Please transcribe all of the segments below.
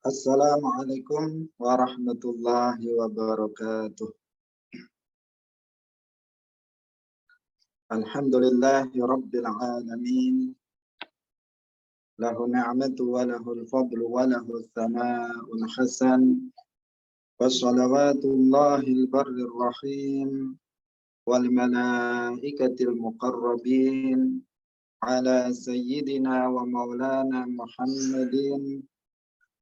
Assalamualaikum warahmatullahi wabarakatuh. Alhamdulillahi rabbil alamin. Lahu ni'matu wa lahul fadlu wa lahu thana'ul hasan. Wassalawatullahil barrir rahim. Wal malaikatil muqarrabin. Ala sayyidina wa maulana Muhammadin.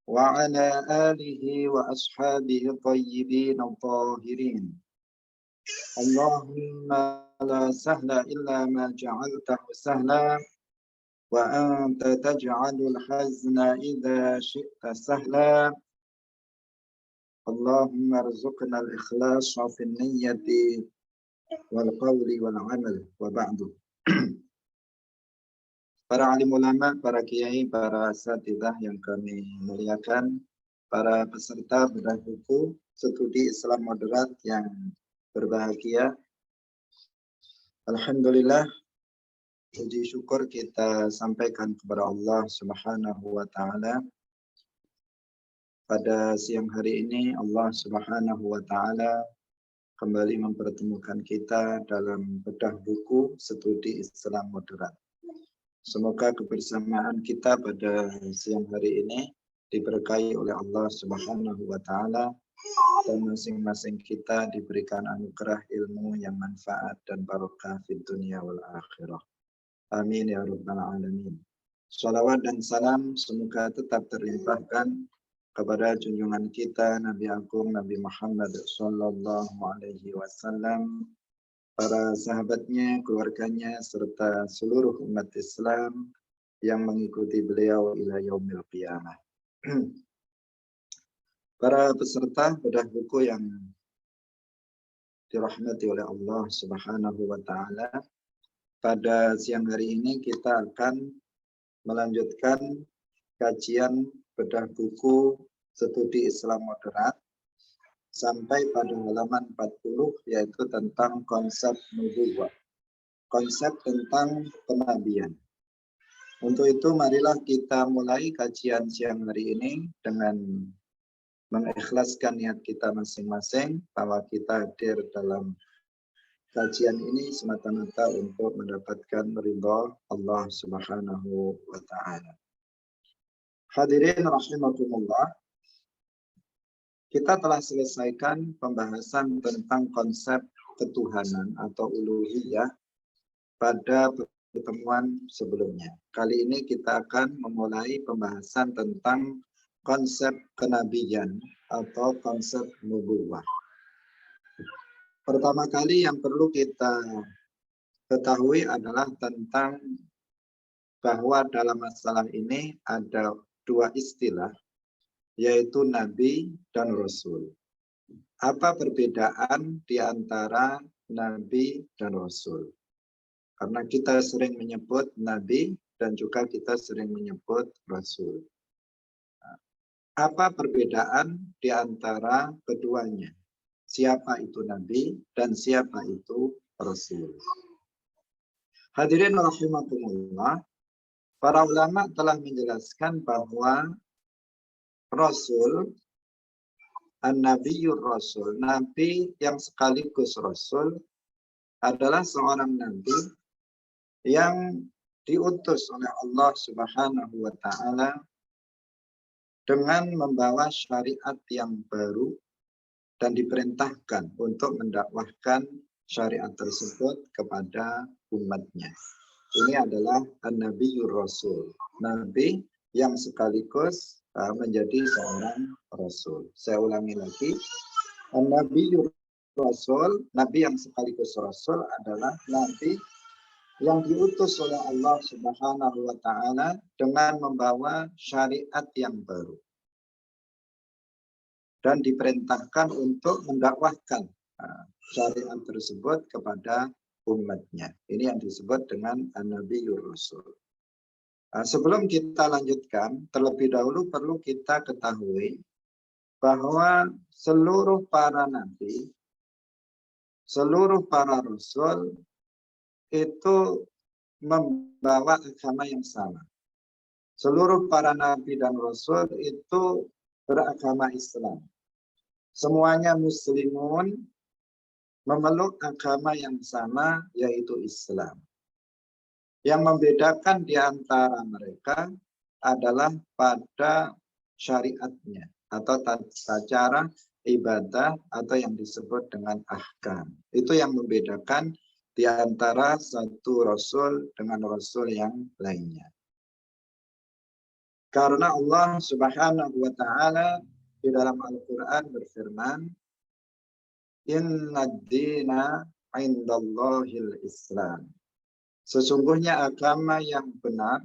Wa ala alihi wa ashabihi tayyibin al-tahirin. Allahumma la sahla illa ma ja'altahu sahla wa anta taj'alul hazna idza syi'ta sahla. Allahumma arzuqna al-ikhlas fi niyyati wal qawli wal amal wa ba'du. Para alim ulama, para kiai, para asatidzah yang kami muliakan, para peserta bedah buku studi Islam moderat yang berbahagia. Alhamdulillah, puji syukur kita sampaikan kepada Allah Subhanahu wa taala. Pada siang hari ini Allah Subhanahu wa taala kembali mempertemukan kita dalam bedah buku studi Islam moderat. Semoga kebersamaan kita pada siang hari ini diberkahi oleh Allah Subhanahu wa taala dan masing-masing kita diberikan anugerah ilmu yang manfaat dan barokah di dunia wal akhirah. Amin ya rabbal alamin. Shalawat dan salam semoga tetap terlimpahkan kepada junjungan kita Nabi Agung Nabi Muhammad sallallahu alaihi wasallam, para sahabatnya, keluarganya, serta seluruh umat Islam yang mengikuti beliau ila yaumil qiyamah. Para peserta bedah buku yang dirahmati oleh Allah Subhanahu wa taala, pada siang hari ini kita akan melanjutkan kajian bedah buku studi Islam moderat sampai pada halaman 40, yaitu tentang konsep nubuwah, konsep tentang kenabian. Untuk itu marilah kita mulai kajian siang hari ini dengan mengikhlaskan niat kita masing-masing bahwa kita hadir dalam kajian ini semata-mata untuk mendapatkan ridha Allah Subhanahu wa taala. Hadirin rahimakumullah, kita telah selesaikan pembahasan tentang konsep ketuhanan atau uluhiyah pada pertemuan sebelumnya. Kali ini kita akan memulai pembahasan tentang konsep kenabian atau konsep nubuwah. Pertama kali yang perlu kita ketahui adalah tentang bahwa dalam masalah ini ada dua istilah, yaitu Nabi dan Rasul. Apa perbedaan di antara Nabi dan Rasul? Karena kita sering menyebut Nabi dan juga kita sering menyebut Rasul. Apa perbedaan di antara keduanya? Siapa itu Nabi dan siapa itu Rasul? Hadirin rahimakumullah, para ulama telah menjelaskan bahwa Rasul, An-Nabiyyur Rasul, Nabi yang sekaligus Rasul, adalah seorang Nabi yang diutus oleh Allah Subhanahu wa taala dengan membawa syariat yang baru dan diperintahkan untuk mendakwahkan syariat tersebut kepada umatnya. Ini adalah An-Nabiyyur Rasul, Nabi yang sekaligus menjadi seorang Rasul. Saya ulangi lagi, An-Nabiyyur Rasul, Nabi yang sekaligus Rasul adalah Nabi yang diutus oleh Allah Subhanahu wa taala dengan membawa syariat yang baru dan diperintahkan untuk mendakwahkan syariat tersebut kepada umatnya. Ini yang disebut dengan An-Nabiyyur Rasul. Sebelum kita lanjutkan, terlebih dahulu perlu kita ketahui bahwa seluruh para nabi, seluruh para rasul itu membawa agama yang sama. Seluruh para nabi dan rasul itu beragama Islam. Semuanya muslimun, memeluk agama yang sama, yaitu Islam. Yang membedakan di antara mereka adalah pada syariatnya atau tata cara ibadah atau yang disebut dengan ahkam. Itu yang membedakan di antara satu rasul dengan rasul yang lainnya. Karena Allah Subhanahu wa taala di dalam Al-Qur'an berfirman, "Inna ad-dina 'indallahil Islam." Sesungguhnya agama yang benar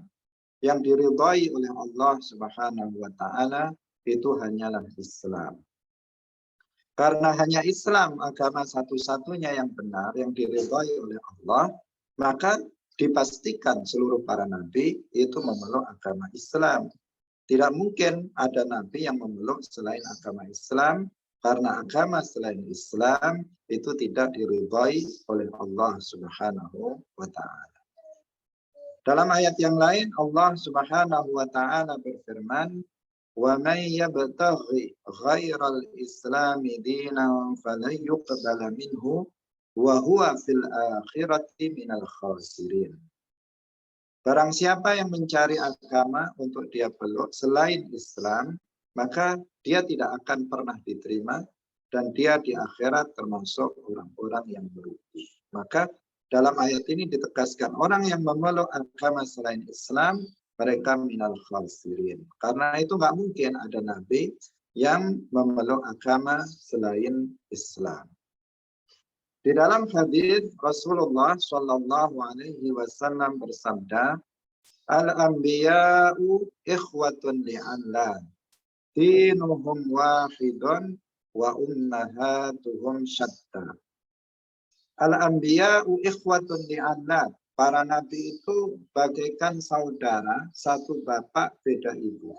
yang diridhai oleh Allah Subhanahu wa taala itu hanyalah Islam. Karena hanya Islam agama satu-satunya yang benar yang diridhai oleh Allah, maka dipastikan seluruh para nabi itu memeluk agama Islam. Tidak mungkin ada nabi yang memeluk selain agama Islam, karena agama selain Islam itu tidak diridhai oleh Allah Subhanahu wa taala. Dalam ayat yang lain Allah Subhanahu wa taala berfirman, "Wa may yabtaghi ghairal islami dinan falan yuqbala minhu wa huwa fil akhirati minal khasirin." Barang siapa yang mencari agama untuk dia peluk selain Islam, maka dia tidak akan pernah diterima dan dia di akhirat termasuk orang-orang yang merugi. Maka dalam ayat ini ditegaskan orang yang memeluk agama selain Islam, mereka minal khasirin. Karena itu nggak mungkin ada nabi yang memeluk agama selain Islam. Di dalam hadis Rasulullah Shallallahu Alaihi Wasallam bersabda, "Al-anbiya'u ikhwatun li'allah, dinuhum wahidun wa ummahatuhum syatta." Al-anbiya'u ikhwatun li'allah. Para nabi itu bagaikan saudara, satu bapak beda ibu.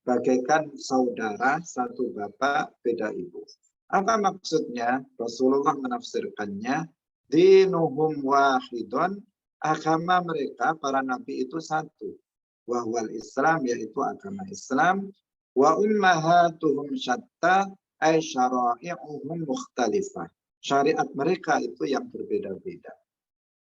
Bagaikan saudara, satu bapak beda ibu. Apa maksudnya? Rasulullah menafsirkannya, dinuhum wahidun, agama mereka, para nabi itu satu. Wahwal Islam, yaitu agama Islam. Wa ummahatuhum syatta, ay syara'i'uhum mukhtalifah. Syariat mereka itu yang berbeda-beda.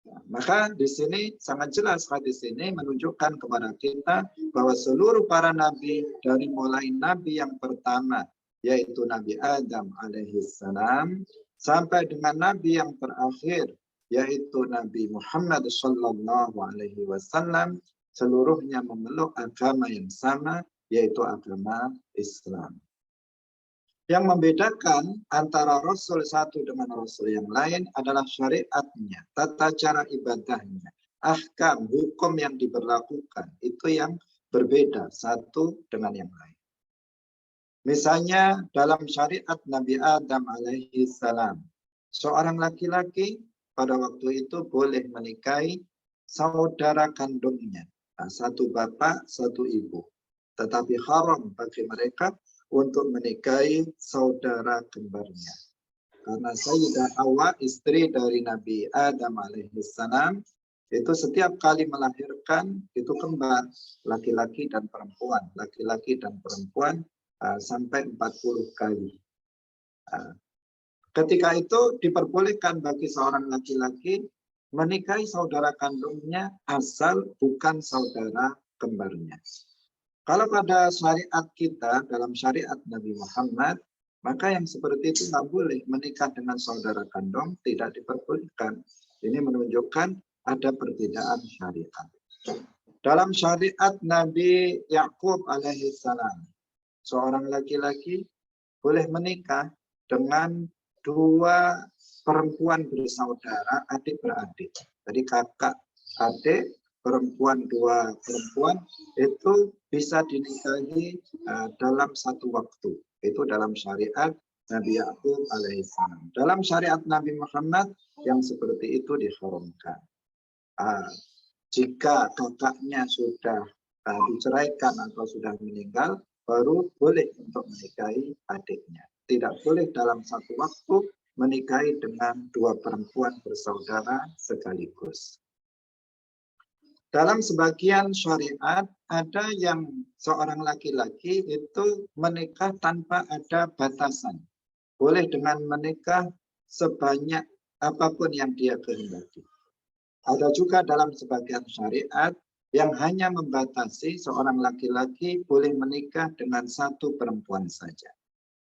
Nah, maka di sini sangat jelas hadis ini menunjukkan kepada kita bahwa seluruh para nabi dari mulai nabi yang pertama yaitu Nabi Adam alaihissalam sampai dengan nabi yang terakhir yaitu Nabi Muhammad sallallahu alaihi wasallam seluruhnya memeluk agama yang sama yaitu agama Islam. Yang membedakan antara Rasul satu dengan Rasul yang lain adalah syariatnya, tata cara ibadahnya, ahkam, hukum yang diberlakukan. Itu yang berbeda satu dengan yang lain. Misalnya dalam syariat Nabi Adam alaihi salam, seorang laki-laki pada waktu itu boleh menikahi saudara kandungnya, satu bapak, satu ibu. Tetapi haram bagi mereka untuk menikahi saudara kembarnya. Karena Sayyidah Hawa, istri dari Nabi Adam alaihissalam, itu setiap kali melahirkan itu kembar, laki-laki dan perempuan, laki-laki dan perempuan sampai 40 kali. Ketika itu diperbolehkan bagi seorang laki-laki menikahi saudara kandungnya asal bukan saudara kembarnya. Kalau pada syariat kita, dalam syariat Nabi Muhammad, maka yang seperti itu nggak boleh menikah dengan saudara kandung, tidak diperbolehkan. Ini menunjukkan ada perbedaan syariat. Dalam syariat Nabi Yakub alaihissalam, seorang laki-laki boleh menikah dengan dua perempuan bersaudara, adik beradik. Jadi kakak, adik, perempuan, dua perempuan itu bisa dinikahi dalam satu waktu. Itu dalam syariat Nabi Yakub alaihissalam. Dalam syariat Nabi Muhammad yang seperti itu diharamkan. Jika kakaknya sudah diceraikan atau sudah meninggal, baru boleh untuk menikahi adiknya. Tidak boleh dalam satu waktu menikahi dengan dua perempuan bersaudara sekaligus. Dalam sebagian syariat ada yang seorang laki-laki itu menikah tanpa ada batasan. Boleh dengan menikah sebanyak apapun yang dia kehendaki. Ada juga dalam sebagian syariat yang hanya membatasi seorang laki-laki boleh menikah dengan satu perempuan saja.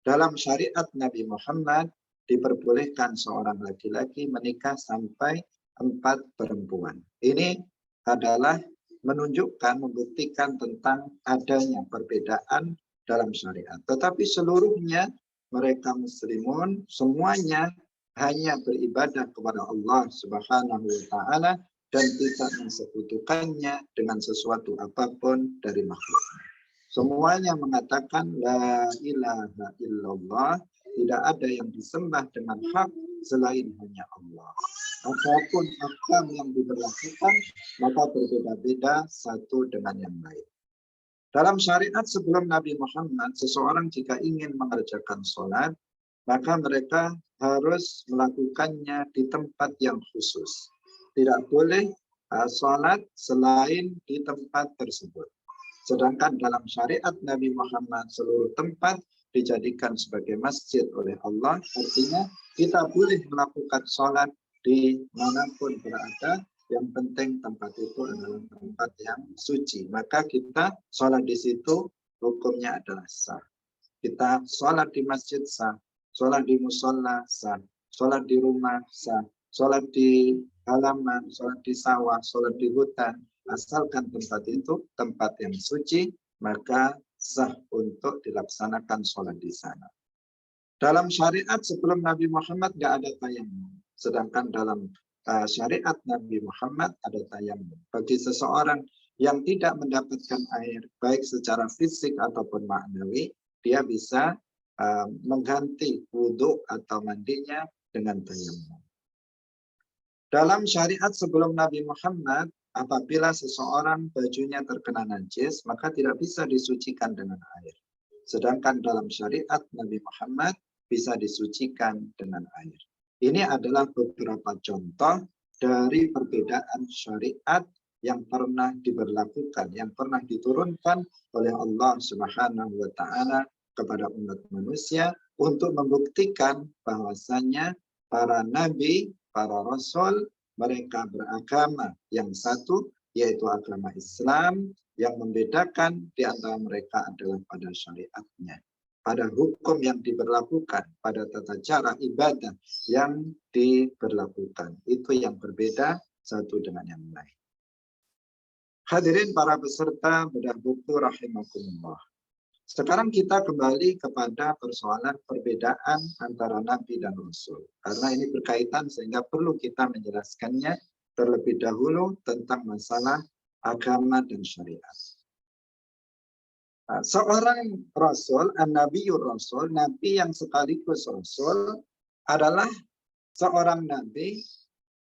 Dalam syariat Nabi Muhammad diperbolehkan seorang laki-laki menikah sampai 4 perempuan. Ini adalah menunjukkan, membuktikan tentang adanya perbedaan dalam syariat. Tetapi seluruhnya mereka muslimun, semuanya hanya beribadah kepada Allah Subhanahu wa taala dan tidak mensekutukannya dengan sesuatu apapun dari makhluknya. Semuanya mengatakan la ilaha illallah, tidak ada yang disembah dengan hak selain hanya Allah. Apapun ahkam yang diberlakukan, maka berbeda-beda satu dengan yang lain. Dalam syariat sebelum Nabi Muhammad, seseorang jika ingin mengerjakan sholat, maka mereka harus melakukannya di tempat yang khusus. Tidak boleh sholat selain di tempat tersebut. Sedangkan dalam syariat Nabi Muhammad, seluruh tempat dijadikan sebagai masjid oleh Allah. Artinya kita boleh melakukan sholat di manapun berada, yang penting tempat itu adalah tempat yang suci. Maka kita sholat di situ hukumnya adalah sah. Kita sholat di masjid sah, sholat di musola sah, sholat di rumah sah, sholat di halaman, sholat di sawah, sholat di hutan. Asalkan tempat itu tempat yang suci, maka sah untuk dilaksanakan sholat di sana. Dalam syariat sebelum Nabi Muhammad tidak ada tayamum. Sedangkan dalam syariat Nabi Muhammad ada tayamum. Bagi seseorang yang tidak mendapatkan air, baik secara fisik ataupun maknawi, dia bisa mengganti wudhu atau mandinya dengan tayamum. Dalam syariat sebelum Nabi Muhammad, apabila seseorang bajunya terkena najis, maka tidak bisa disucikan dengan air. Sedangkan dalam syariat Nabi Muhammad bisa disucikan dengan air. Ini adalah beberapa contoh dari perbedaan syariat yang pernah diberlakukan, yang pernah diturunkan oleh Allah Subhanahu wa taala kepada umat manusia untuk membuktikan bahwasanya para nabi, para rasul, mereka beragama yang satu, yaitu agama Islam. Yang membedakan di antara mereka adalah pada syariatnya, pada hukum yang diberlakukan, pada tata cara ibadah yang diberlakukan. Itu yang berbeda satu dengan yang lain. Hadirin para peserta bedah buku rahimakumullah. Sekarang kita kembali kepada persoalan perbedaan antara Nabi dan Rasul. Karena ini berkaitan sehingga perlu kita menjelaskannya terlebih dahulu tentang masalah agama dan syariat. Seorang Rasul, an-Nabiyur Rasul, Nabi yang sekaligus Rasul, adalah seorang Nabi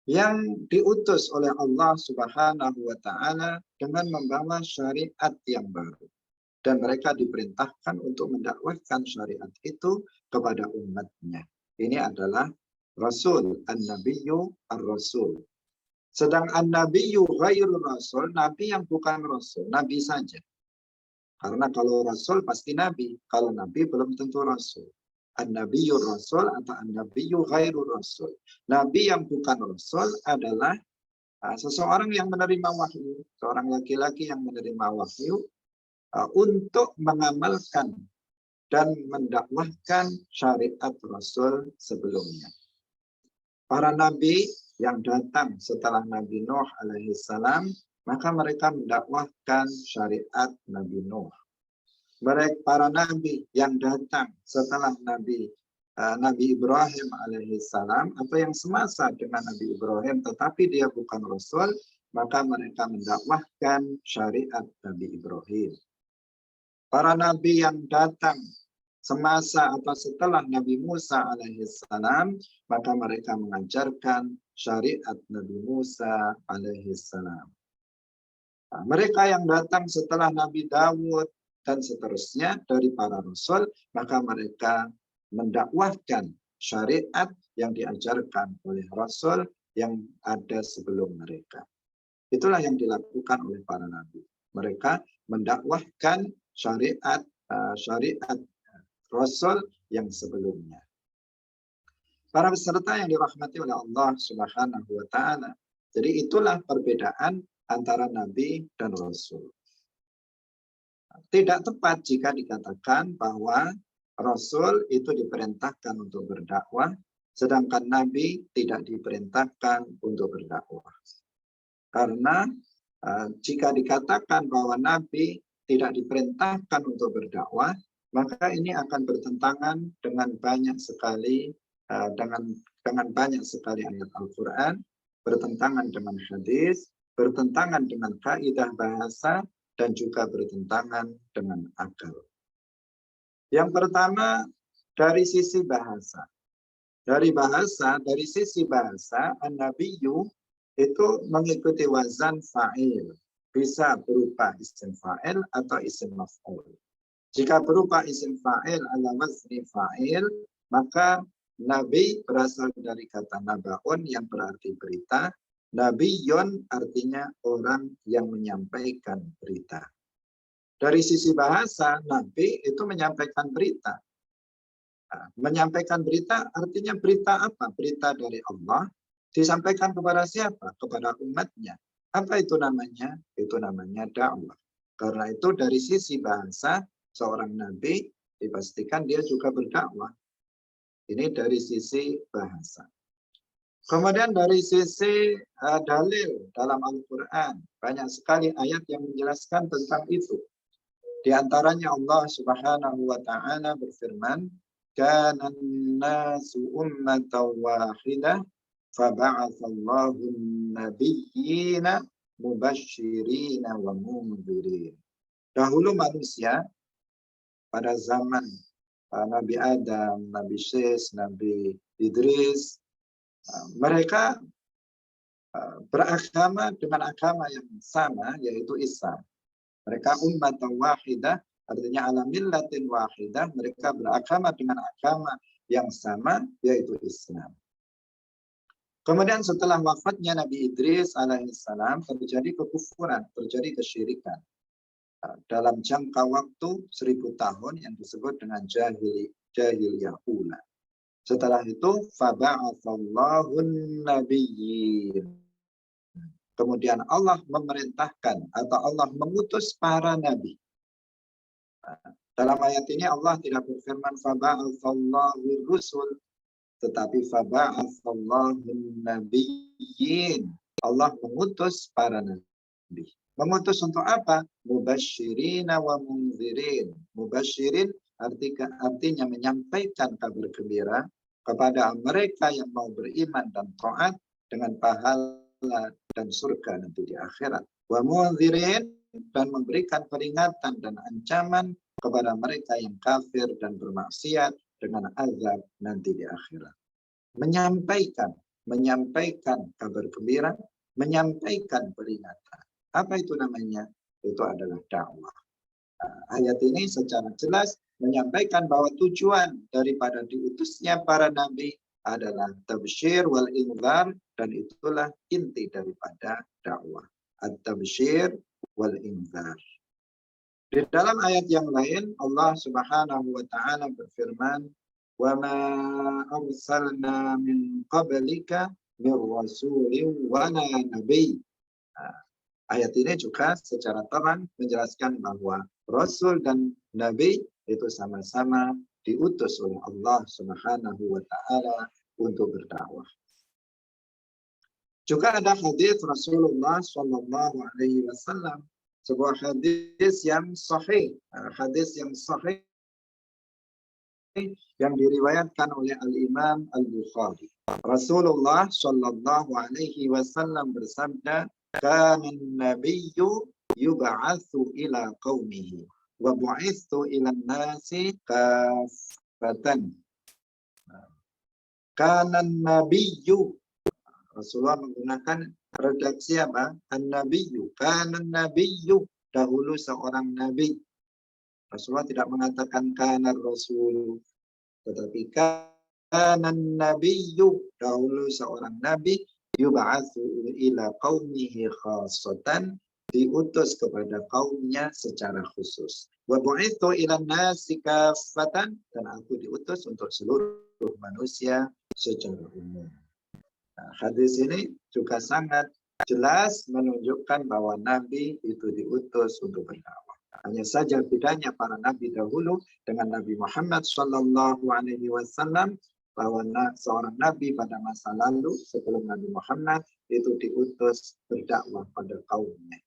yang diutus oleh Allah Subhanahu wa taala dengan membawa syariat yang baru. Dan mereka diperintahkan untuk mendakwahkan syariat itu kepada umatnya. Ini adalah Rasul, An-Nabiyyu Ar-Rasul. Sedang An-Nabiyyu Ghairul Rasul, Nabi yang bukan Rasul, Nabi saja. Karena kalau Rasul pasti Nabi, kalau Nabi belum tentu Rasul. An-Nabiyyu Rasul atau An-Nabiyyu Ghairul Rasul. Nabi yang bukan Rasul adalah seseorang yang menerima wahyu, seorang laki-laki yang menerima wahyu, untuk mengamalkan dan mendakwahkan syariat Rasul sebelumnya. Para nabi yang datang setelah Nabi Nuh alaihissalam, maka mereka mendakwahkan syariat Nabi Nuh. Para nabi yang datang setelah Nabi Ibrahim alaihissalam, atau yang semasa dengan Nabi Ibrahim tetapi dia bukan Rasul, maka mereka mendakwahkan syariat Nabi Ibrahim. Para nabi yang datang semasa atau setelah Nabi Musa alaihissalam, maka mereka mengajarkan syariat Nabi Musa alaihissalam. Nah, mereka yang datang setelah Nabi Dawud dan seterusnya dari para rasul, maka mereka mendakwahkan syariat yang diajarkan oleh rasul yang ada sebelum mereka. Itulah yang dilakukan oleh para nabi. Mereka mendakwahkan syariat Rasul yang sebelumnya. Para peserta yang dirahmati oleh Allah Subhanahu wa taala. Jadi itulah perbedaan antara nabi dan rasul. Tidak tepat jika dikatakan bahwa rasul itu diperintahkan untuk berdakwah, sedangkan nabi tidak diperintahkan untuk berdakwah. Karena jika dikatakan bahwa nabi tidak diperintahkan untuk berdakwah, maka ini akan bertentangan dengan banyak sekali ayat Al-Quran, bertentangan dengan hadis, bertentangan dengan kaidah bahasa, dan juga bertentangan dengan akal. Yang pertama, dari sisi bahasa. Dari sisi bahasa, an-nabiyyu itu mengikuti wazan fa'il. Bisa berupa isim fa'il atau isim maf'ul. Jika berupa isim fa'il ala wazni fa'il, maka nabi berasal dari kata nabaun yang berarti berita. Nabiyun artinya orang yang menyampaikan berita. Dari sisi bahasa, nabi itu menyampaikan berita. Menyampaikan berita artinya berita apa? Berita dari Allah. Disampaikan kepada siapa? Kepada umatnya. Apa itu namanya? Itu namanya dakwah. Karena itu dari sisi bahasa, seorang nabi dipastikan dia juga berdakwah. Ini dari sisi bahasa. Kemudian dari sisi dalil dalam Al-Quran. Banyak sekali ayat yang menjelaskan tentang itu. Di antaranya Allah Subhanahu wa taala berfirman, "Kana an-nasu ummatan wahidah faba'atsallahu an-nabiyyina mubashshirina wa mundzirin." Dahulu manusia pada zaman Nabi Adam, Nabi Syekh, Nabi Idris, mereka beragama dengan agama yang sama, yaitu Islam. Mereka umat wahidah, artinya ala millatin wahidah, mereka beragama dengan agama yang sama, yaitu Islam. Kemudian setelah wafatnya Nabi Idris alaihissalam, terjadi kekufuran, terjadi kesyirikan. Dalam jangka waktu 1000 tahun yang disebut dengan jahiliyah ula. Setelah itu, faba'atsallahu an-nabiyyin. Kemudian Allah memerintahkan atau Allah mengutus para nabi. Dalam ayat ini Allah tidak berfirman faba'atsallahu rusul, tetapi faba'atsallahu an-nabiyyin. Allah mengutus para nabi. Mengutus untuk apa? Mubashshirina wa mundzirin. Mubashshirin artinya menyampaikan kabar gembira kepada mereka yang mau beriman dan taat dengan pahala dan surga nanti di akhirat. Wa mundzirin, dan memberikan peringatan dan ancaman kepada mereka yang kafir dan bermaksiat dengan azab nanti di akhirat. Menyampaikan kabar gembira, menyampaikan peringatan. Apa itu namanya? Itu adalah dakwah. Ayat ini secara jelas menyampaikan bahwa tujuan daripada diutusnya para nabi adalah tabsyir wal inzar, dan itulah inti daripada dakwah. At-tabsyir wal inzar. Di dalam ayat yang lain Allah Subhanahu wa taala berfirman, "Wa ma arsalna min qablika min rasulin wa la nabiy." Ayat ini juga secara terang menjelaskan bahwa Rasul dan Nabi itu sama-sama diutus oleh Allah Subhanahu wa taala untuk berdakwah. Juga ada hadis Rasulullah Shallallahu Alaihi Wasallam, sebuah hadis yang sahih, yang diriwayatkan oleh Al-Imam Al-Bukhari. Rasulullah Shallallahu Alaihi Wasallam bersabda, "Kana an-nabiyyu yub'atsu ila qaumihi wa bu'itsu ila an-nasi kaffatan." Kana an-nabiyyu, Rasulullah menggunakan redaksi apa? An-nabiyyu. Kana an-nabiyyu, dahulu seorang nabi. Rasulullah tidak mengatakan kana rasul, tetapi kana an-nabiyyu, dahulu seorang nabi, yub'atsu ila qaumihi khassatan, diutus kepada kaumnya secara khusus. Wa bu'itsu ilan nasi kaffatan, dan aku diutus untuk seluruh manusia secara umum. Nah, hadis ini juga sangat jelas menunjukkan bahwa Nabi itu diutus untuk berdakwah. Hanya saja bedanya para nabi dahulu dengan Nabi Muhammad SAW, bahwa seorang nabi pada masa lalu sebelum Nabi Muhammad itu diutus berdakwah pada kaumnya.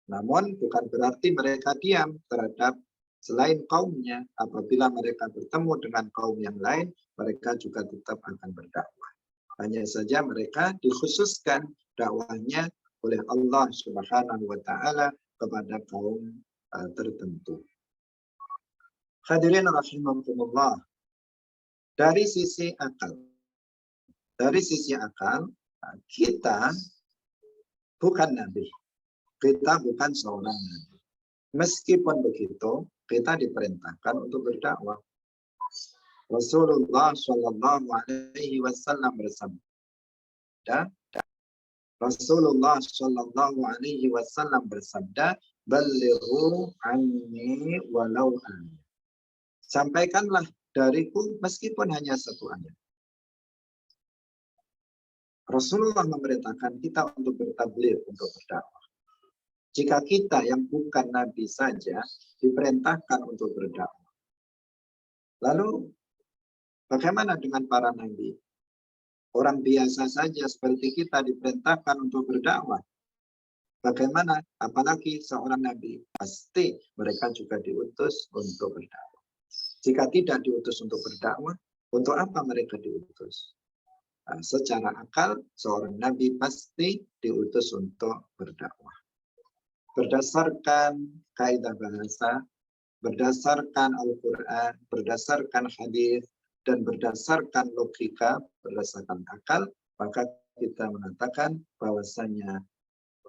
Namun bukan berarti mereka diam terhadap selain kaumnya. Apabila mereka bertemu dengan kaum yang lain, mereka juga tetap akan berdakwah. Hanya saja mereka dikhususkan dakwahnya oleh Allah Subhanahu wa Ta'ala kepada kaum tertentu. Hadirin rahimakumullah. Dari sisi akal, kita bukan nabi. Kita bukan seorang nabi. Meskipun begitu, kita diperintahkan untuk berdakwah. Rasulullah Shallallahu Alaihi Wasallam bersabda, "Balighu anni walau ayat." Sampaikanlah dariku meskipun hanya satu ayat. Rasulullah memerintahkan kita untuk bertabligh, untuk berdakwah. Jika kita yang bukan nabi saja diperintahkan untuk berdakwah, lalu bagaimana dengan para nabi? Orang biasa saja seperti kita diperintahkan untuk berdakwah. Bagaimana? Apalagi seorang nabi. Pasti mereka juga diutus untuk berdakwah. Jika tidak diutus untuk berdakwah, untuk apa mereka diutus? Nah, secara akal, seorang nabi pasti diutus untuk berdakwah. Berdasarkan kaidah bahasa, berdasarkan Al-Quran, berdasarkan hadis, dan berdasarkan logika, berdasarkan akal, maka kita mengatakan bahwasanya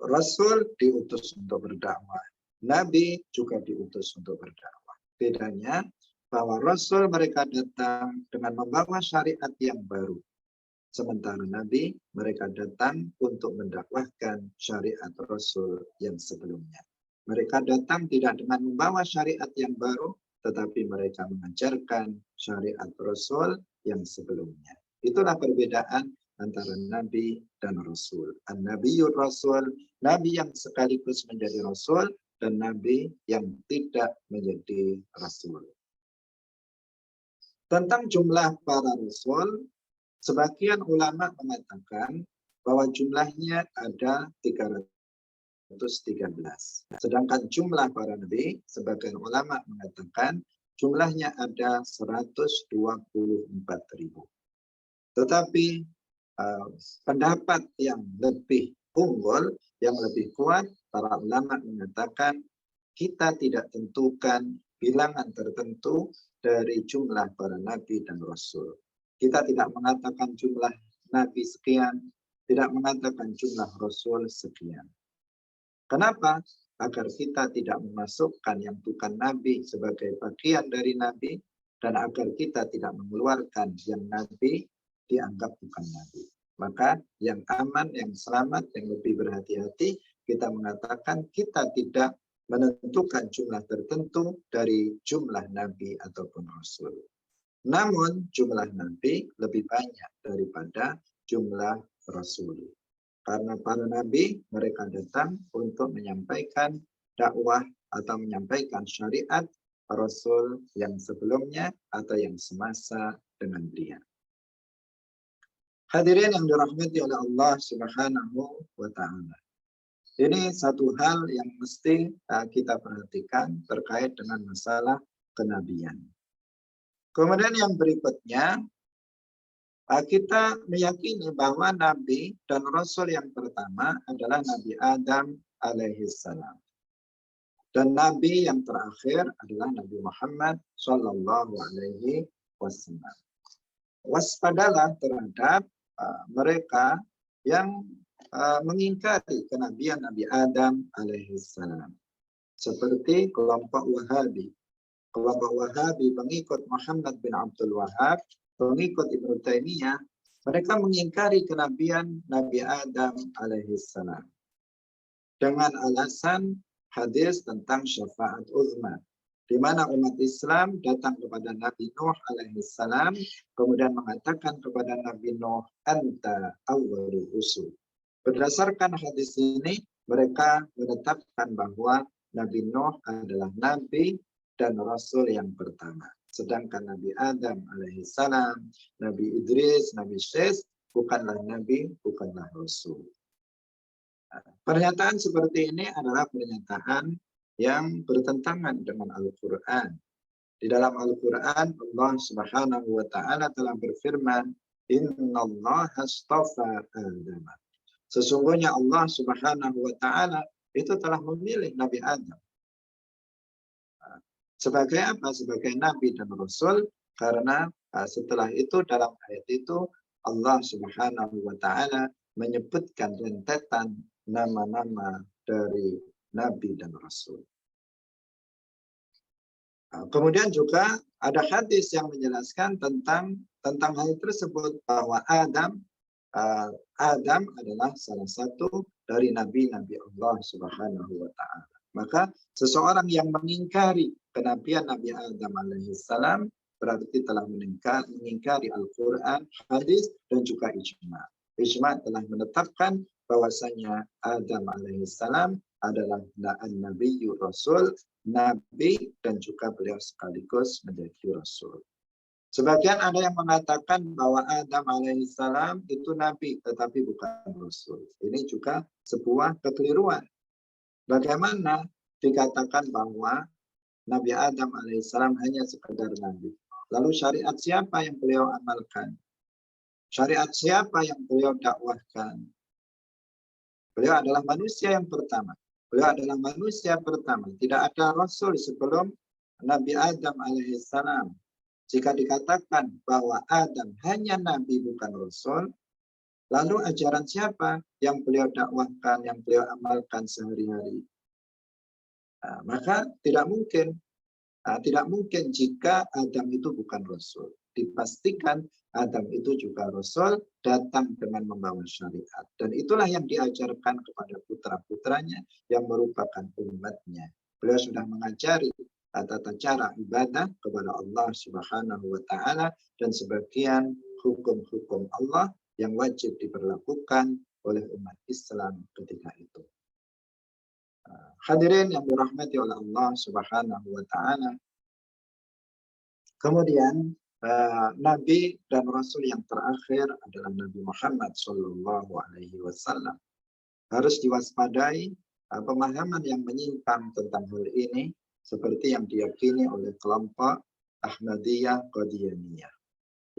Rasul diutus untuk berdakwah. Nabi juga diutus untuk berdakwah. Bedanya bahwa Rasul mereka datang dengan membawa syariat yang baru. Sementara Nabi mereka datang untuk mendakwahkan syariat Rasul yang sebelumnya. Mereka datang tidak dengan membawa syariat yang baru, tetapi mereka mengajarkan syariat Rasul yang sebelumnya. Itulah perbedaan antara Nabi dan Rasul. An-Nabiyyur Rasul, Nabi yang sekaligus menjadi Rasul, dan Nabi yang tidak menjadi Rasul. Tentang jumlah para Rasul, sebagian ulama mengatakan bahwa jumlahnya ada 313. Sedangkan jumlah para nabi, sebagian ulama mengatakan jumlahnya ada 124.000. Tetapi pendapat yang lebih unggul, yang lebih kuat, para ulama mengatakan kita tidak tentukan bilangan tertentu dari jumlah para nabi dan rasul. Kita tidak mengatakan jumlah nabi sekian, tidak mengatakan jumlah rasul sekian. Kenapa? Agar kita tidak memasukkan yang bukan nabi sebagai bagian dari nabi, dan agar kita tidak mengeluarkan yang nabi dianggap bukan nabi. Maka yang aman, yang selamat, yang lebih berhati-hati, kita mengatakan kita tidak menentukan jumlah tertentu dari jumlah nabi ataupun rasul. Namun jumlah nabi lebih banyak daripada jumlah rasul. Karena para nabi mereka datang untuk menyampaikan dakwah atau menyampaikan syariat rasul yang sebelumnya atau yang semasa dengan dia. Hadirin yang dirahmati oleh Allah Subhanahu wa Ta'ala. Ini satu hal yang mesti kita perhatikan terkait dengan masalah kenabian. Kemudian yang berikutnya, kita meyakini bahwa Nabi dan Rasul yang pertama adalah Nabi Adam alaihissalam. Dan Nabi yang terakhir adalah Nabi Muhammad sallallahu alaihi wasallam. Waspadalah terhadap mereka yang mengingkari kenabian Nabi Adam alaihissalam. Seperti kelompok Wahabi. Kelompok Wahabi pengikut Muhammad bin Abdul Wahab, pengikut Ibnu Taimiyah, Mereka mengingkari kenabian Nabi Adam alaihissalam dengan alasan hadis tentang syafaat uzma, di mana umat Islam datang kepada Nabi Nuh alaihissalam, kemudian mengatakan kepada Nabi Nuh, anta awwalul rusul. Berdasarkan hadis ini, mereka menetapkan bahwa Nabi Nuh adalah Nabi dan Rasul yang pertama. Sedangkan Nabi Adam alaihissalam, Nabi Idris, Nabi Syekh, bukanlah Nabi, bukanlah Rasul. Pernyataan seperti ini adalah pernyataan yang bertentangan dengan Al-Quran. Di dalam Al-Quran, Allah Subhanahu wa Ta'ala telah berfirman, Innallaha astafa Adam. Sesungguhnya Allah Subhanahu wa Ta'ala itu telah memilih Nabi Adam. Sebagai apa? Sebagai Nabi dan Rasul, karena setelah itu dalam ayat itu Allah Subhanahu wa Ta'ala menyebutkan rentetan nama-nama dari Nabi dan Rasul. Kemudian juga ada hadis yang menjelaskan tentang hal tersebut, bahwa Adam adalah salah satu dari nabi-nabi Allah Subhanahu wa Ta'ala. Maka seseorang yang mengingkari kenabian Nabi Adam alaihissalam berarti telah mengingkari Al-Quran, hadis, dan juga ijma. Ijma telah menetapkan bahwasanya Adam alaihissalam adalah Nabiyyu Rasul, Nabi, dan juga beliau sekaligus menjadi Rasul. Sebagian ada yang mengatakan bahwa Adam alaihissalam itu Nabi, tetapi bukan Rasul. Ini juga sebuah kekeliruan. Bagaimana dikatakan bahwa Nabi Adam alaihissalam hanya sekedar Nabi? Lalu syariat siapa yang beliau amalkan? Syariat siapa yang beliau dakwahkan? Beliau adalah manusia yang pertama. Beliau adalah manusia pertama. Tidak ada Rasul sebelum Nabi Adam alaihissalam. Jika dikatakan bahwa Adam hanya Nabi bukan Rasul, lalu ajaran siapa yang beliau dakwahkan, yang beliau amalkan sehari-hari? Maka tidak mungkin jika Adam itu bukan Rasul. Dipastikan Adam itu juga Rasul, datang dengan membawa syariat. Dan itulah yang diajarkan kepada putra-putranya yang merupakan umatnya. Beliau sudah mengajari tata cara ibadah kepada Allah Subhanahu wa Ta'ala dan sebagian hukum-hukum Allah yang wajib diberlakukan oleh umat Islam ketika itu. Hadirin yang dirahmati oleh Allah Subhanahu wa Ta'ala. Kemudian Nabi dan Rasul yang terakhir adalah Nabi Muhammad Sallallahu Alaihi Wasallam. Harus diwaspadai pemahaman yang menyimpang tentang hal ini, seperti yang diyakini oleh kelompok Ahmadiyah Qadianiyah,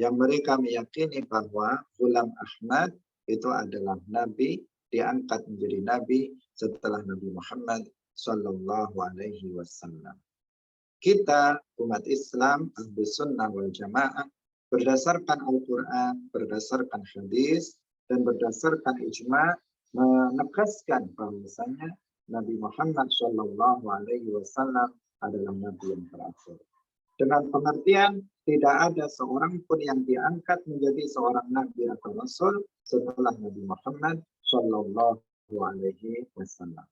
yang mereka meyakini bahwa Ghulam Ahmad itu adalah Nabi, diangkat menjadi Nabi setelah Nabi Muhammad Sallallahu Alaihi Wasallam. Kita, umat Islam, Ahlu Sunnah wal Jamaah, berdasarkan Al-Quran, berdasarkan hadis, dan berdasarkan ijma, menegaskan bahwasanya Nabi Muhammad Sallallahu Alaihi Wasallam adalah Nabi yang terakhir. Dengan pengertian, tidak ada seorang pun yang diangkat menjadi seorang Nabi atau Rasul setelah Nabi Muhammad Sallallahu Alaihi Wasallam.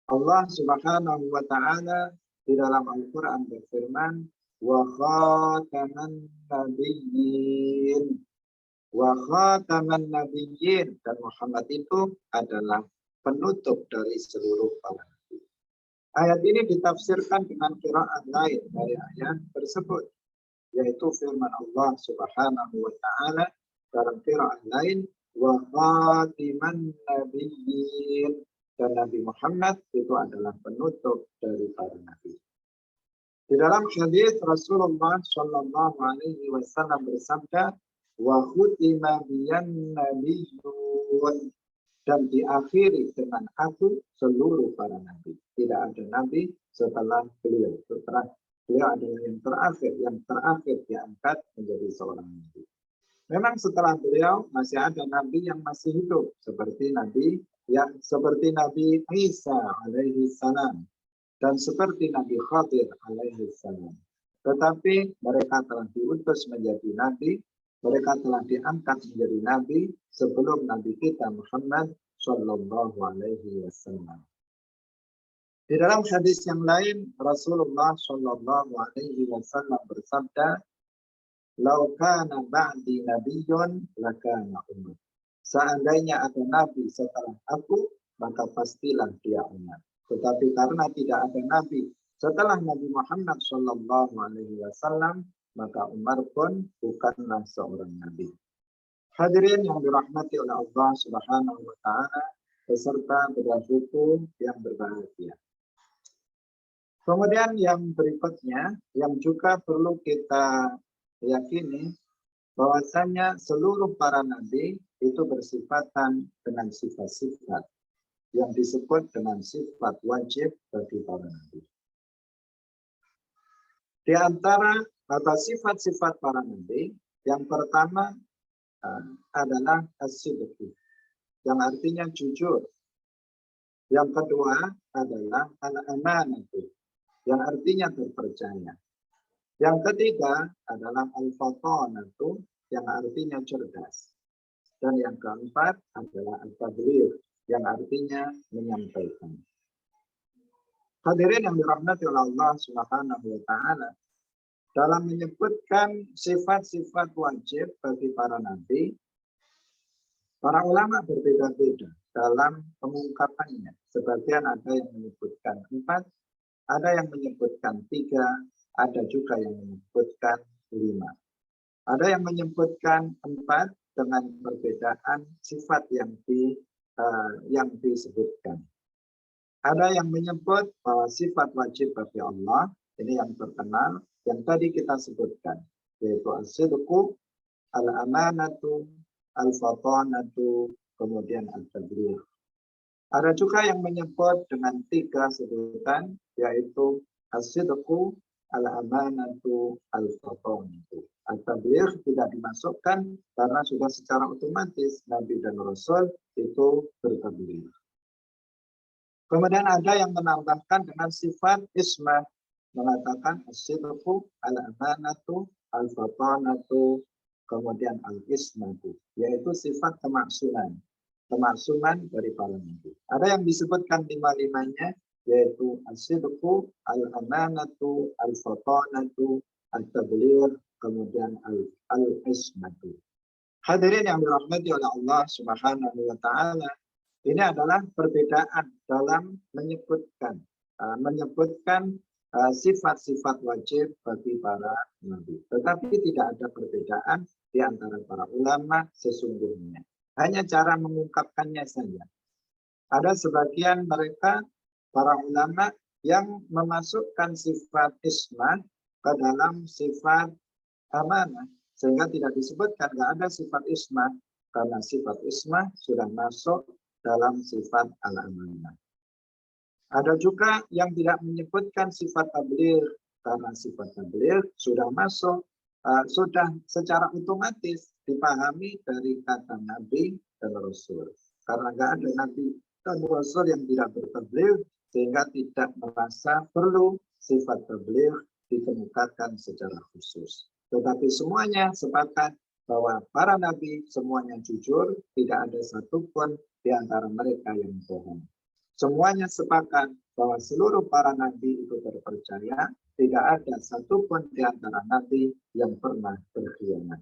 Allah Subhanahu wa Ta'ala di dalam Al-Quran berfirman, wa khataman nabiyyin. Wa khataman nabiyyin, dan Muhammad itu adalah penutup dari seluruh para nabi. Ayat ini ditafsirkan dengan qiraat lain dari ayat tersebut, yaitu firman Allah Subhanahu wa Ta'ala dalam qiraat lain, wa khatiman nabiyyin, dan Nabi Muhammad itu adalah penutup dari para nabi. Di dalam hadis Rasulullah Shallallahu Alaihi Wasallam bersabda, wa khutima biyan nabiyyun, dan diakhiri dengan aku seluruh para nabi. Tidak ada nabi setelah beliau. Setelah beliau adalah yang terakhir diangkat menjadi seorang nabi. Memang setelah beliau masih ada nabi yang masih hidup, seperti Nabi Isa alaihi salam dan seperti Nabi Khadir alaihi salam. Tetapi mereka telah diutus menjadi nabi Mereka telah diangkat menjadi nabi sebelum Nabi kita Muhammad Shallallahu Alaihi Wasallam. Di dalam hadis yang lain, Rasulullah Shallallahu Alaihi Wasallam bersabda, "Lau kana ba'di nabiyyun lakana Umar." Seandainya ada nabi setelah aku, maka pastilah dia Umar. Tetapi karena tidak ada nabi setelah Nabi Muhammad Shallallahu Alaihi Wasallam, maka Umar pun bukanlah seorang nabi. Hadirin yang dirahmati oleh Allah Subhanahu wa Ta'ala, beserta bedah buku yang berbahagia. Kemudian yang berikutnya, yang juga perlu kita yakini, bahwasanya seluruh para nabi itu bersifatan dengan sifat-sifat yang disebut dengan sifat wajib bagi para nabi. Di antara sifat-sifat para nabi, yang pertama adalah as-sidqu, yang artinya jujur. Yang kedua adalah al-amanatu, yang artinya terpercaya. Yang ketiga adalah al-fatanatu, yang artinya cerdas. Dan yang keempat adalah al-tabligh, yang artinya menyampaikan. Hadirin yang dirahmati oleh Allah Subhanahu wa Ta'ala, dalam menyebutkan sifat-sifat wajib bagi para nabi, para ulama berbeda-beda dalam pengungkapannya. Sebagian ada yang menyebutkan 4, ada yang menyebutkan 3, ada juga yang menyebutkan 5. Ada yang menyebutkan 4 dengan perbedaan sifat yang disebutkan. Ada yang menyebut bahwa sifat wajib bagi Allah, ini yang terkenal, yang tadi kita sebutkan, yaitu as-sidqu, al-amanatu, al-fatanatu, kemudian al-tabligh. Ada juga yang menyebut dengan 3 sebutan, yaitu as-sidqu, al-amanatu, al-fatanatu. Al-tabligh tidak dimasukkan karena sudah secara otomatis Nabi dan Rasul itu bertabligh. Kemudian ada yang menambahkan dengan sifat ismah, mengatakan as-sidqu, al-amanatu, al-fatanatu, kemudian al-ismatu, yaitu sifat kemaksuman dari para nabi. Ada yang disebutkan 5-5-nya, yaitu as-sidqu, al-amanatu, al-fatanatu, al-tabligh, kemudian al-ismatu. Hadirin yang dirahmati oleh Allah Subhanahu wa Ta'ala, ini adalah perbedaan dalam menyebutkan sifat-sifat wajib bagi para nabi. Tetapi tidak ada perbedaan di antara para ulama sesungguhnya. Hanya cara mengungkapkannya saja. Ada sebagian mereka, para ulama, yang memasukkan sifat ismah ke dalam sifat amanah. Sehingga tidak disebutkan, tidak ada sifat ismah. Karena sifat ismah sudah masuk dalam sifat al-amanah. Ada juga yang tidak menyebutkan sifat tabligh, karena sifat tabligh sudah masuk, sudah secara otomatis dipahami dari kata Nabi dan Rasul. Karena nggak ada Nabi dan Rasul yang tidak bertabligh, sehingga tidak merasa perlu sifat tabligh dikemukakan secara khusus. Tetapi semuanya sepakat bahwa para Nabi semuanya jujur, tidak ada satupun di antara mereka yang bohong. Semuanya sepakat bahwa seluruh para nabi itu terpercaya, tidak ada satupun di antara nabi yang pernah berkhianat.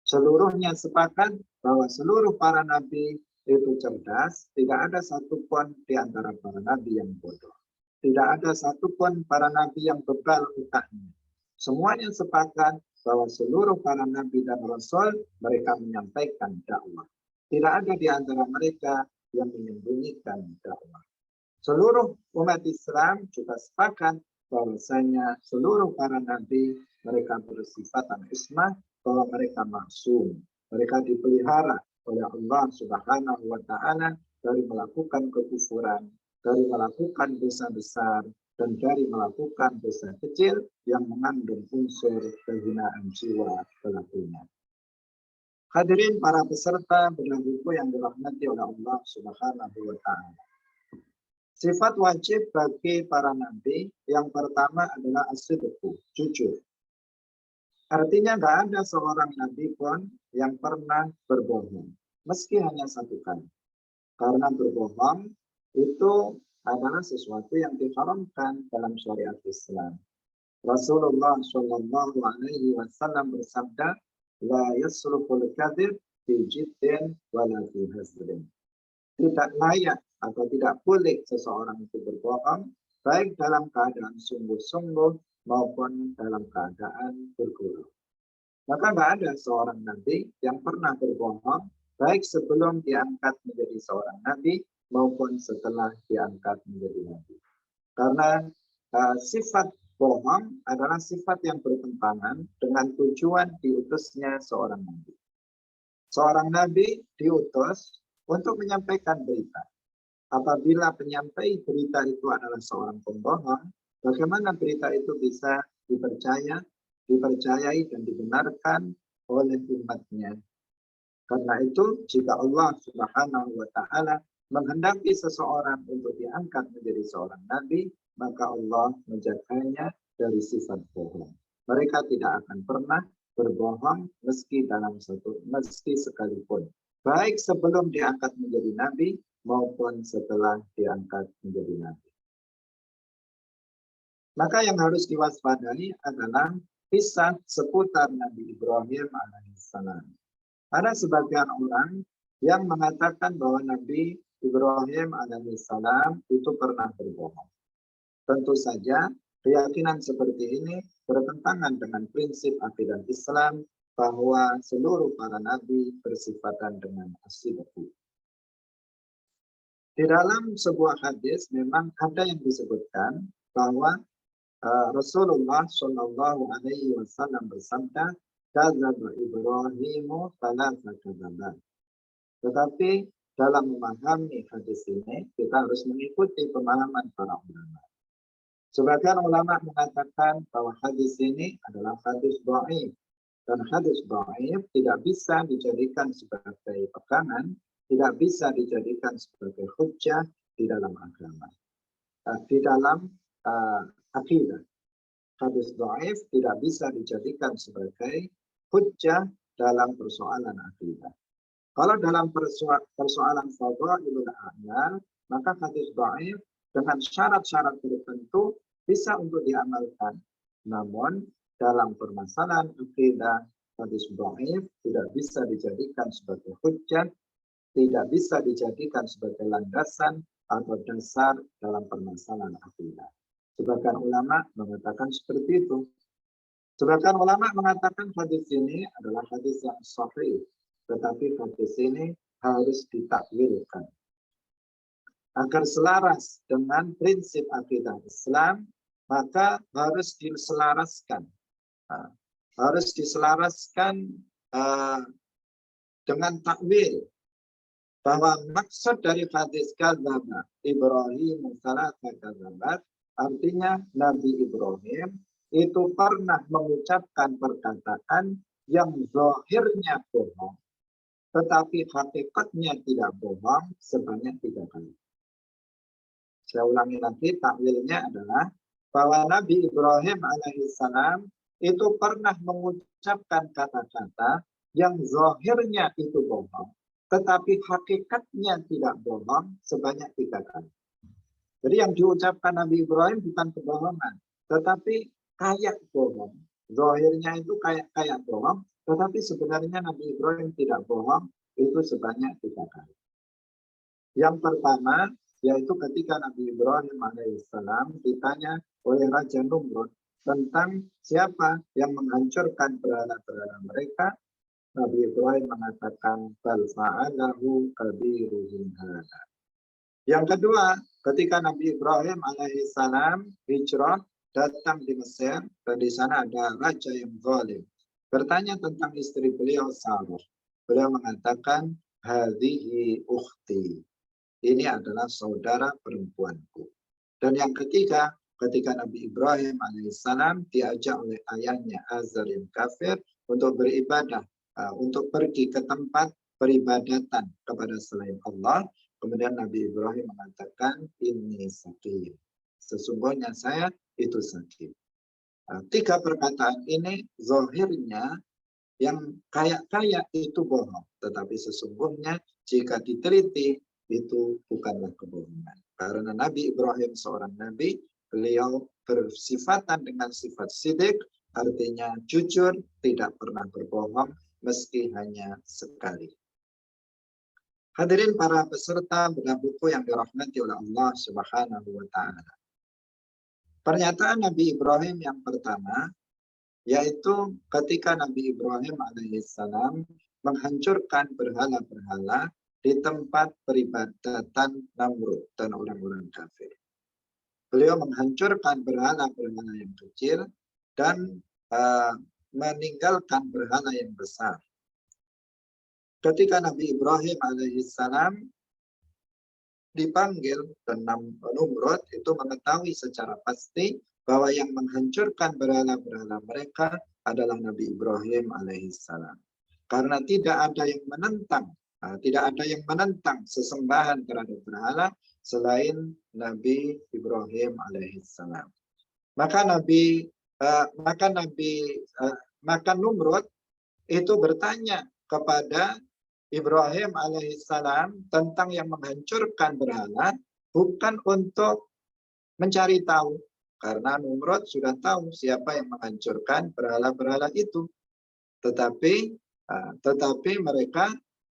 Seluruhnya sepakat bahwa seluruh para nabi itu cerdas, tidak ada satupun di antara para nabi yang bodoh. Tidak ada satupun para nabi yang bebal otaknya. Semuanya sepakat bahwa seluruh para nabi dan rasul mereka menyampaikan dakwah. Tidak ada di antara mereka yang menyembunyikan dakwah. Seluruh umat Islam juga sepakat bahwasanya seluruh para nabi mereka bersifat ismah, bahwa mereka maksum. Mereka dipelihara oleh Allah Subhanahu wa Ta'ala dari melakukan kekufuran, dari melakukan dosa besar, dan dari melakukan dosa kecil yang mengandung unsur kehinaan jiwa pelakunya. Hadirin para peserta bedah buku yang dirahmati oleh Allah Subhanahu wa Ta'ala. Sifat wajib bagi para nabi yang pertama adalah as-sidqu, jujur. Artinya nggak ada seorang nabi pun yang pernah berbohong, meski hanya satu kali. Karena berbohong itu adalah sesuatu yang diharamkan dalam syariat Islam. Rasulullah Shallallahu Alaihi Wasallam bersabda, "La yasruful kadhib fi jiddin wala fi hazrin." Tidak layak atau tidak boleh seseorang itu berbohong, baik dalam keadaan sungguh-sungguh maupun dalam keadaan bergurau. Maka nggak ada seorang nabi yang pernah berbohong, baik sebelum diangkat menjadi seorang nabi maupun setelah diangkat menjadi nabi. Karena sifat bohong adalah sifat yang bertentangan dengan tujuan diutusnya seorang nabi. Seorang nabi diutus untuk menyampaikan berita. Apabila penyampai berita itu adalah seorang pembohong, bagaimana berita itu bisa dipercayai dan dibenarkan oleh umatnya? Karena itu, jika Allah Subhanahu wa Ta'ala menghendaki seseorang untuk diangkat menjadi seorang nabi, maka Allah menjaganya dari sifat bohong. Mereka tidak akan pernah berbohong meski sekalipun, baik sebelum diangkat menjadi nabi maupun setelah diangkat menjadi nabi. Maka yang harus diwaspadai adalah kisah seputar Nabi Ibrahim alaihissalam. Ada sebagian orang yang mengatakan bahwa Nabi Ibrahim alaihissalam itu pernah berbohong. Tentu saja keyakinan seperti ini bertentangan dengan prinsip akidah Islam bahwa seluruh para nabi bersifatan dengan as-sidq. Di dalam sebuah hadis memang ada yang disebutkan bahwa Rasulullah Shallallahu Alaihi Wasallam bersabda, "Kadzaba Ibrahimu thalatha kadzabat." Tetapi dalam memahami hadis ini kita harus mengikuti pemahaman para ulama. Sebagian ulama mengatakan bahwa hadis ini adalah hadis dhaif, dan hadis dhaif tidak bisa dijadikan sebagai pegangan, tidak bisa dijadikan sebagai hujjah di dalam agama, di dalam akidah. Hadis dhaif tidak bisa dijadikan sebagai hujjah dalam persoalan akidah. Kalau dalam persoalan fadhailul a'mal, maka hadis dhaif dengan syarat-syarat tertentu bisa untuk diamalkan. Namun dalam permasalahan akidah, hadis dhaif tidak bisa dijadikan sebagai hujjah, tidak bisa dijadikan sebagai landasan atau dasar dalam permasalahan akidah. Sebagian ulama mengatakan seperti itu. Sebagian ulama mengatakan hadis ini adalah hadis yang sahih, tetapi hadis ini harus ditakwilkan agar selaras dengan prinsip akidah Islam, maka harus diselaraskan. Harus diselaraskan dengan takwil, bahwa maksud dari hadis kadzaba Ibrahim thalatha kadzabat, artinya Nabi Ibrahim itu pernah mengucapkan perkataan yang zahirnya bohong, tetapi hakikatnya tidak bohong sebanyak 3 kali. Saya ulangi lagi, takwilnya adalah bahwa Nabi Ibrahim alaihissalam itu pernah mengucapkan kata-kata yang zahirnya itu bohong, tetapi hakikatnya tidak bohong sebanyak 3 kali. Jadi yang diucapkan Nabi Ibrahim bukan kebohongan, tetapi kayak bohong. Zahirnya itu kayak bohong, tetapi sebenarnya Nabi Ibrahim tidak bohong, itu sebanyak 3 kali. Yang pertama, yaitu ketika Nabi Ibrahim alaihissalam ditanya oleh Raja Numrud tentang siapa yang menghancurkan berhala-berhala mereka, Nabi Ibrahim mengatakan, "Bal fa'alahu kabiruhum hadza." Yang kedua, ketika Nabi Ibrahim alaihissalam hijrah datang di Mesir, dan di sana ada raja yang zalim, bertanya tentang istri beliau Sarah. Beliau mengatakan, "Hadhihi ukhti." Ini adalah saudara perempuanku. Dan yang ketiga, ketika Nabi Ibrahim alaihissalam diajak oleh ayahnya Azar yang kafir untuk beribadah, untuk pergi ke tempat peribadatan kepada selain Allah, kemudian Nabi Ibrahim mengatakan, "Ini sakit. Sesungguhnya saya itu sakit." Tiga perkataan ini zahirnya yang kayak itu bohong. Tetapi sesungguhnya jika diteliti itu bukanlah kebohongan. Karena Nabi Ibrahim seorang nabi, beliau bersifatan dengan sifat sidik, artinya jujur, tidak pernah berbohong meski hanya sekali. Hadirin para peserta bedah buku yang dirahmati oleh Allah Subhanahu wa taala. Pernyataan Nabi Ibrahim yang pertama yaitu ketika Nabi Ibrahim alaihissalam menghancurkan berhala-berhala di tempat peribadatan Namrud dan orang-orang kafir. Beliau menghancurkan berhala-berhala yang kecil dan meninggalkan berhala yang besar. Ketika Nabi Ibrahim alaihissalam dipanggil dan Namrud itu mengetahui secara pasti bahwa yang menghancurkan berhala-berhala mereka adalah Nabi Ibrahim alaihissalam. Karena tidak ada yang menentang sesembahan terhadap berhala selain Nabi Ibrahim alaihissalam. Maka Namrud itu bertanya kepada Ibrahim alaihissalam tentang yang menghancurkan berhala bukan untuk mencari tahu, karena Namrud sudah tahu siapa yang menghancurkan berhala-berhala itu. Tetapi mereka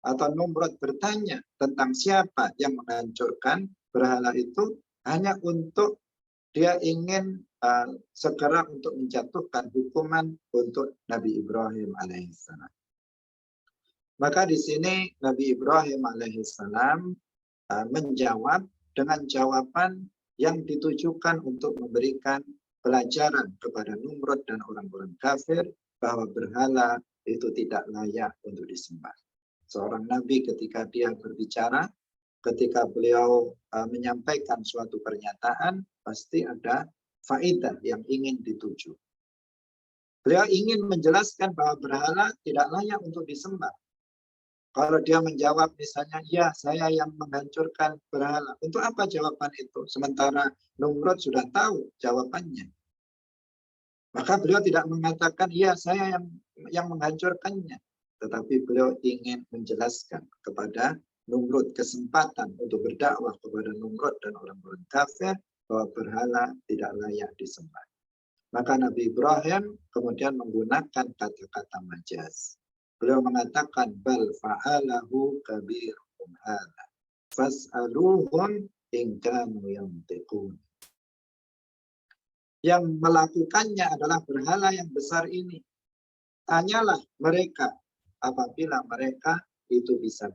atau Namrud bertanya tentang siapa yang menghancurkan berhala itu hanya untuk dia ingin segera untuk menjatuhkan hukuman untuk Nabi Ibrahim alaihissalam. Maka di sini Nabi Ibrahim alaihissalam menjawab dengan jawaban yang ditujukan untuk memberikan pelajaran kepada Namrud dan orang-orang kafir bahwa berhala itu tidak layak untuk disembah. Seorang nabi ketika dia berbicara, ketika beliau menyampaikan suatu pernyataan, pasti ada faedah yang ingin dituju. Beliau ingin menjelaskan bahwa berhala tidak layak untuk disembah. Kalau dia menjawab misalnya, ya saya yang menghancurkan berhala. Untuk apa jawaban itu? Sementara Namrud sudah tahu jawabannya. Maka beliau tidak mengatakan, ya saya yang menghancurkannya. Tetapi beliau ingin menjelaskan kepada Namrud kesempatan untuk berdakwah kepada Namrud dan orang-orang kafir bahwa berhala tidak layak disembah. Maka Nabi Ibrahim kemudian menggunakan kata-kata majaz. Beliau mengatakan bal fa'alahu kabiruhum hadza fas'aluhum in kanu yantiqun. Yang melakukannya adalah berhala yang besar ini. Tanyalah mereka apabila mereka itu bisa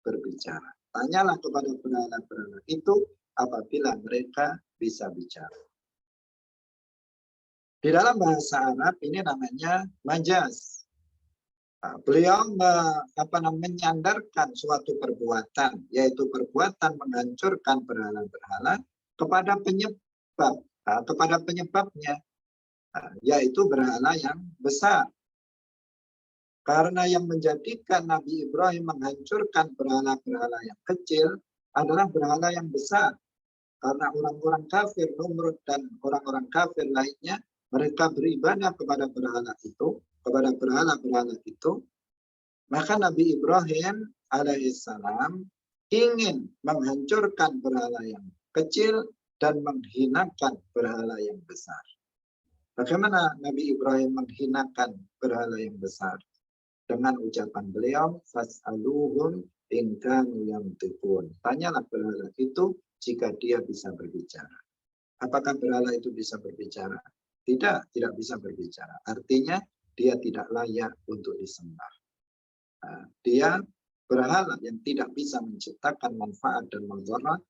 berbicara. Tanyalah kepada berhala-berhala itu apabila mereka bisa bicara. Di dalam bahasa Arab ini namanya majaz. Beliau menyandarkan suatu perbuatan, yaitu perbuatan menghancurkan berhala-berhala kepada penyebabnya, yaitu berhala yang besar. Karena yang menjadikan Nabi Ibrahim menghancurkan berhala-berhala yang kecil adalah berhala yang besar. Karena orang-orang kafir, Namrud dan orang-orang kafir lainnya, mereka beribadah kepada berhala itu, maka Nabi Ibrahim alaihissalam ingin menghancurkan berhala yang kecil dan menghinakan berhala yang besar. Bagaimana Nabi Ibrahim menghinakan berhala yang besar? Dengan ucapan beliau, fas'aluhum in kanu yantiqun. Tanyalah berhala itu jika dia bisa berbicara. Apakah berhala itu bisa berbicara? Tidak bisa berbicara. Artinya dia tidak layak untuk disembah. Dia berhala yang tidak bisa menciptakan manfaat dan mudarat,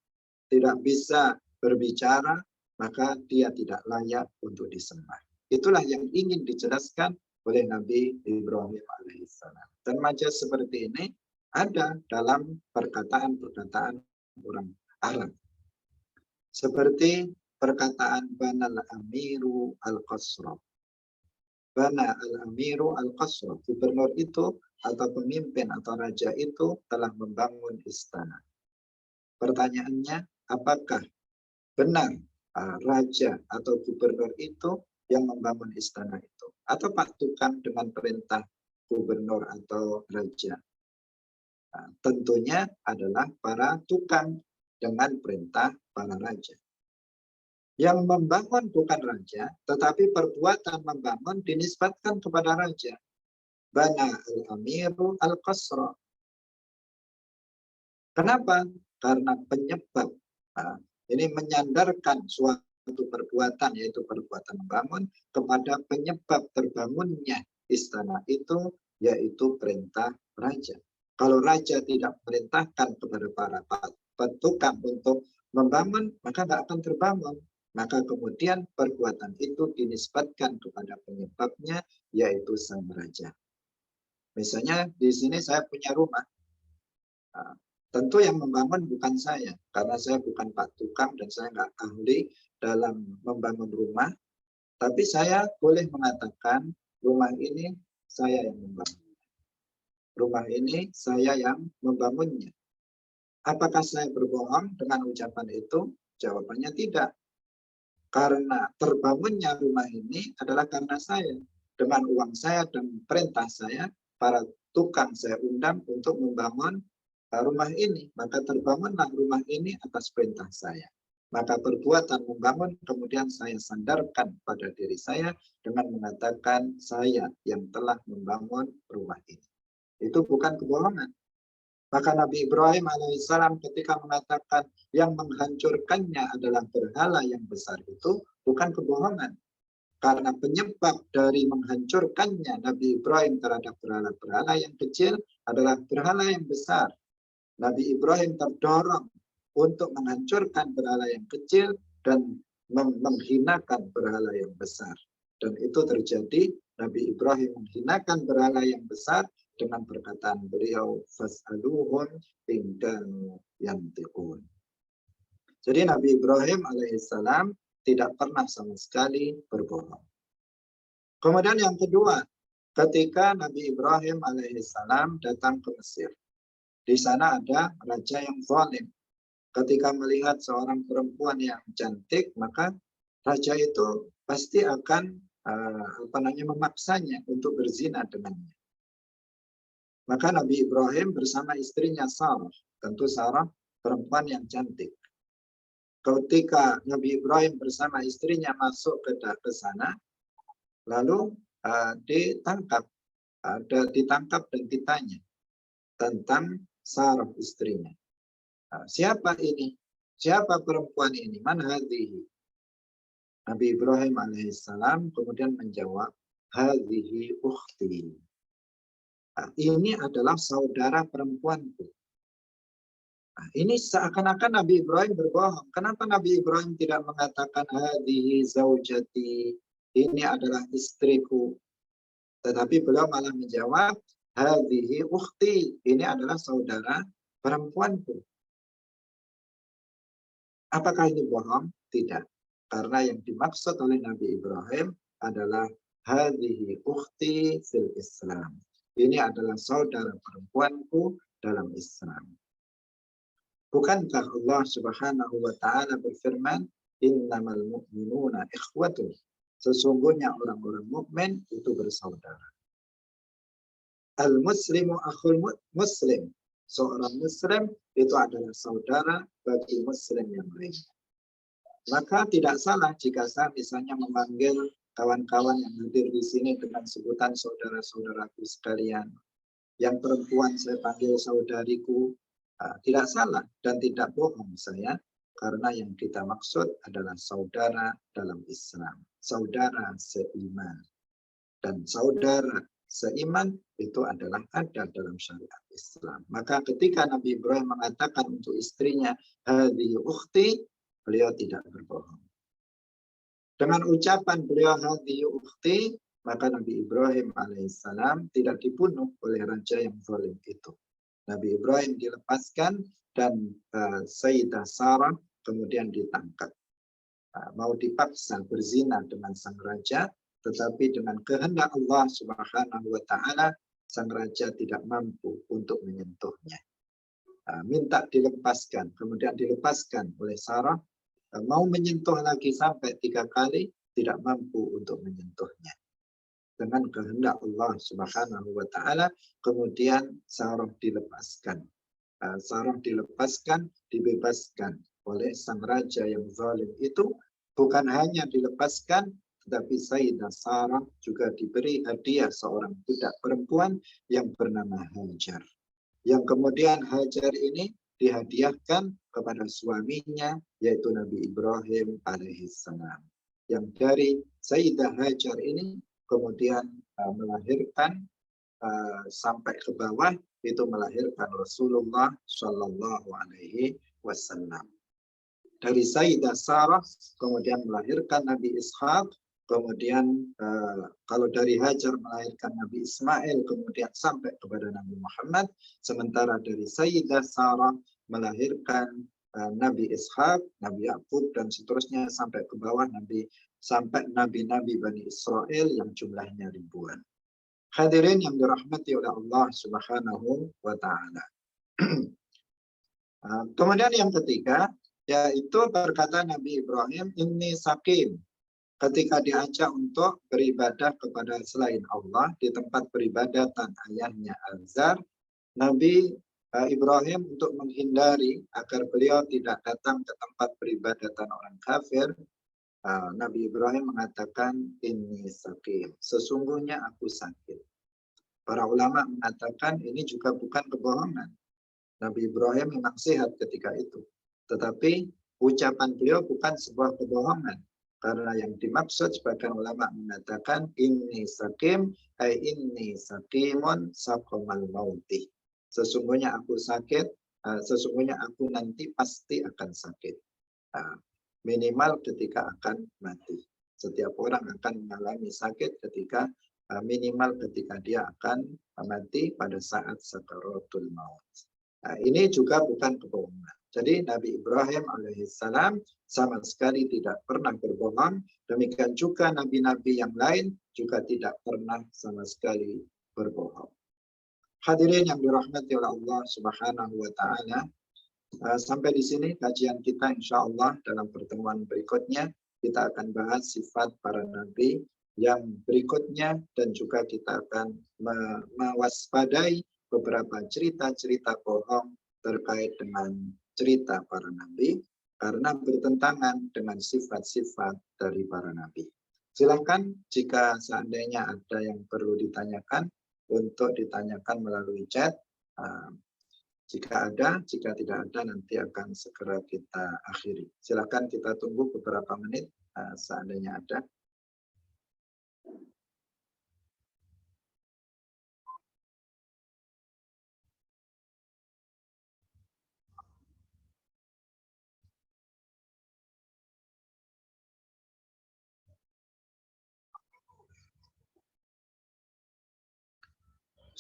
tidak bisa berbicara, maka dia tidak layak untuk disembah. Itulah yang ingin dijelaskan oleh Nabi Ibrahim alaihissalam. Dan majaz seperti ini ada dalam perkataan-perkataan orang Arab. Seperti perkataan Banal Amiru Al-Qasra. Bana Al-Amiru Al-Qasra. Gubernur itu atau pemimpin atau raja itu telah membangun istana. Pertanyaannya, apakah benar raja atau gubernur itu yang membangun istana itu? Atau Pak Tukang dengan perintah gubernur atau raja? Nah, tentunya adalah para tukang dengan perintah para raja. Yang membangun bukan raja, tetapi perbuatan membangun dinisbatkan kepada raja. Bana al-amiru al-qasra. Kenapa? Karena penyebab. Nah, ini menyandarkan suatu perbuatan, yaitu perbuatan membangun, kepada penyebab terbangunnya istana itu, yaitu perintah raja. Kalau raja tidak memerintahkan kepada para petukang untuk membangun, maka tidak akan terbangun. Maka kemudian perbuatan itu dinisbatkan kepada penyebabnya, yaitu sang raja. Misalnya di sini saya punya rumah. Nah, tentu yang membangun bukan saya, karena saya bukan Pak Tukang dan saya nggak ahli dalam membangun rumah. Tapi saya boleh mengatakan rumah ini saya yang membangun. Rumah ini saya yang membangunnya. Apakah saya berbohong dengan ucapan itu? Jawabannya tidak. Karena terbangunnya rumah ini adalah karena saya. Dengan uang saya dan perintah saya, para tukang saya undang untuk membangun rumah ini. Maka terbangunlah rumah ini atas perintah saya. Maka perbuatan membangun kemudian saya sandarkan pada diri saya dengan mengatakan saya yang telah membangun rumah ini. Itu bukan kebohongan. Maka Nabi Ibrahim alaihissalam ketika mengatakan yang menghancurkannya adalah berhala yang besar itu bukan kebohongan. Karena penyebab dari menghancurkannya Nabi Ibrahim terhadap berhala-berhala yang kecil adalah berhala yang besar. Nabi Ibrahim terdorong untuk menghancurkan berhala yang kecil dan menghinakan berhala yang besar. Dan itu terjadi, Nabi Ibrahim menghinakan berhala yang besar dengan perkataan beliau, fas'aluhum in kanu yantiqun. Jadi Nabi Ibrahim alaihissalam tidak pernah sama sekali berbohong. Kemudian yang kedua, ketika Nabi Ibrahim alaihissalam datang ke Mesir. Di sana ada raja yang zalim. Ketika melihat seorang perempuan yang cantik, maka raja itu pasti akan memaksanya untuk berzina dengannya. Maka Nabi Ibrahim bersama istrinya Sarah, tentu Sarah perempuan yang cantik. Ketika Nabi Ibrahim bersama istrinya masuk ke sana, lalu ditangkap dan ditanya tentang Sarah istrinya. Siapa ini? Siapa perempuan ini? Man hadhihi? Nabi Ibrahim alaihissalam kemudian menjawab, hadhihi ukhti. Ini adalah saudara perempuanku. Ini seakan-akan Nabi Ibrahim berbohong. Kenapa Nabi Ibrahim tidak mengatakan hadhihi zaujati? Ini adalah istriku. Tetapi beliau malah menjawab hadhihi ukhti. Ini adalah saudara perempuanku. Apakah ini bohong? Tidak. Karena yang dimaksud oleh Nabi Ibrahim adalah hadhihi ukhti fil Islam. Ini adalah saudara perempuanku dalam Islam. Bukankah Allah Subhanahu wa taala berfirman, innamal mu'minuna ikhwatun. Sesungguhnya orang-orang mukmin itu bersaudara. Al-muslimu akhul muslim. Seorang muslim itu adalah saudara bagi muslim yang lain. Maka tidak salah jika saya misalnya memanggil kawan-kawan yang hadir di sini dengan sebutan saudara-saudaraku sekalian. Yang perempuan saya panggil saudariku. Tidak salah dan tidak bohong saya, karena yang kita maksud adalah saudara dalam Islam. Saudara seiman. Dan saudara seiman itu adalah ada dalam syariat Islam. Maka ketika Nabi Ibrahim mengatakan untuk istrinya, hadhihi ukhti, beliau tidak berbohong. Dengan ucapan beliau hadhihi ukhti, maka Nabi Ibrahim alaihissalam tidak dibunuh oleh raja yang zalim itu. Nabi Ibrahim dilepaskan dan Sayyidah Sarah kemudian ditangkap. Mau dipaksa berzina dengan sang raja, tetapi dengan kehendak Allah Subhanahu wa taala sang raja tidak mampu untuk menyentuhnya. Minta dilepaskan, kemudian dilepaskan oleh Sarah. Mau menyentuh lagi sampai 3 kali, tidak mampu untuk menyentuhnya. Dengan kehendak Allah Subhanahu wa taala kemudian saraf dilepaskan. Saraf dilepaskan, dibebaskan oleh sang raja yang zalim itu. Bukan hanya dilepaskan, tetapi Sayyidah Sarah juga diberi hadiah seorang budak perempuan yang bernama Hajar. Yang kemudian Hajar ini dihadiahkan kepada suaminya, yaitu Nabi Ibrahim alaihissalam. Yang dari Sayyidah Hajar ini kemudian melahirkan sampai ke bawah itu melahirkan Rasulullah Shallallahu Alaihi Wasallam. Dari Sayyidah Sarah kemudian melahirkan Nabi Ishaq, kemudian kalau dari Hajar melahirkan Nabi Ismail, kemudian sampai kepada Nabi Muhammad. Sementara dari Sayyidah Sarah melahirkan Nabi Ishaq, Nabi Yakub dan seterusnya sampai ke bawah sampai nabi-nabi Bani Israel yang jumlahnya ribuan. Hadirin yang dirahmati oleh Allah Subhanahu wa taala. Kemudian yang ketiga, yaitu berkata Nabi Ibrahim, "Inni sakim." Ketika diajak untuk beribadah kepada selain Allah di tempat peribadatan ayahnya Azar, Nabi Ibrahim untuk menghindari agar beliau tidak datang ke tempat peribadatan orang kafir, Nabi Ibrahim mengatakan, "Inni sakim." Sesungguhnya aku sakit. Para ulama mengatakan ini juga bukan kebohongan. Nabi Ibrahim memang sehat ketika itu. Tetapi ucapan beliau bukan sebuah kebohongan. Karena yang dimaksud sebagian ulama mengatakan inni sakim, inni sakimun sakomal mauti. Sesungguhnya aku sakit, sesungguhnya aku nanti pasti akan sakit. Minimal ketika akan mati. Setiap orang akan mengalami sakit ketika minimal ketika dia akan mati pada saat sakaratul maut. Ini juga bukan kebohongan. Jadi Nabi Ibrahim alaihissalam sama sekali tidak pernah berbohong. Demikian juga nabi-nabi yang lain juga tidak pernah sama sekali berbohong. Hadirin yang dirahmati oleh Allah Subhanahu wa taala, sampai di sini kajian kita, insya Allah dalam pertemuan berikutnya kita akan bahas sifat para nabi yang berikutnya dan juga kita akan mewaspadai beberapa cerita-cerita bohong terkait dengan cerita para nabi karena bertentangan dengan sifat-sifat dari para nabi. Silakan jika seandainya ada yang perlu ditanyakan untuk ditanyakan melalui chat. Jika ada, jika tidak ada nanti akan segera kita akhiri. Silakan kita tunggu beberapa menit seandainya ada.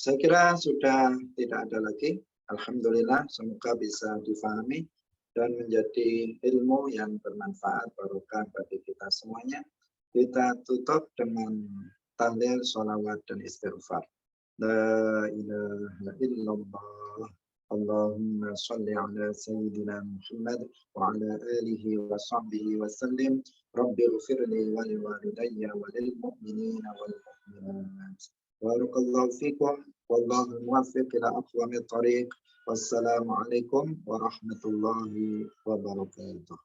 Saya kira sudah tidak ada lagi. Alhamdulillah, semoga bisa difahami dan menjadi ilmu yang bermanfaat barokah bagi kita semuanya. Kita tutup dengan tahlil, sholawat dan istighfar. La ilaha illallah. Allahumma sholli ala sayyidina Muhammad wa ala alihi wa sahbihi wa sallim. Rabbi ghfirli wa liwalidayya wa lil mu'minina wal mu'minat. Barakallahu fikum. Wallahu muwaffiq ila aqwamit thariq. Wassalamualaikum warahmatullahi wabarakatuh.